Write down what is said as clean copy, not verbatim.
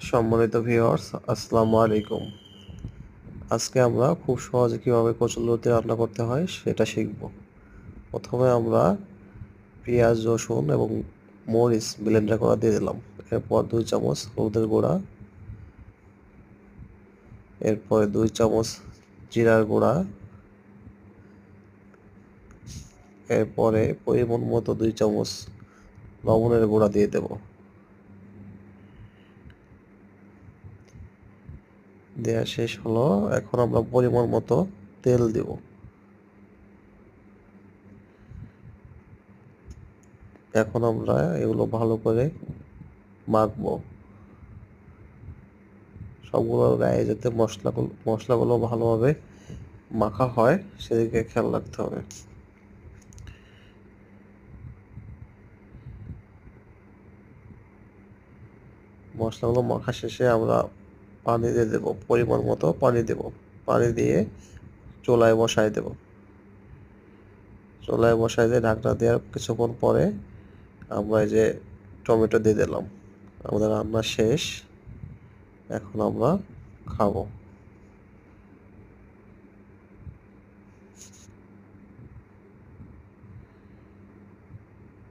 সম্মানিত ভিউয়ার্স, আসসালামু আলাইকুম। আজকে আমরা খুব সহজে কিভাবে কচুরলতি রান্না করতে হয় সেটা শিখব। প্রথমে আমরা পেঁয়াজ, রসুন এবং মরিচ ব্লেন্ডার করা দিয়ে দিলাম। এরপর 2 চামচ হলুদের গুঁড়া, এরপরে 2 চামচ জিরার গুঁড়া, এরপরে পরিমাণ মতো 2 চামচ লবণের গুঁড়া দিয়ে দেব। দেয়া শেষ হলো। এখন আমরা পরিমাণ মতো তেল দেব। এখন আমরা এগুলো ভালো করে মাখবো। সবগুলোর গায়ে যাতে মশলাগুলো ভালোভাবে মাখা হয় সেদিকে খেয়াল রাখতে হবে। মশলাগুলো মাখা শেষে আমরা পানি দিয়ে দেবো, পরিমাণ মতো পানি দেব। পানি দিয়ে চুলায় বসায় দেব। চুলায় বসায় দিয়ে ঢাকনা দেওয়ার কিছুক্ষণ পরে আমরা এই যে টমেটো দিয়ে দিলাম। আমাদের রান্না শেষ। এখন আমরা খাবো।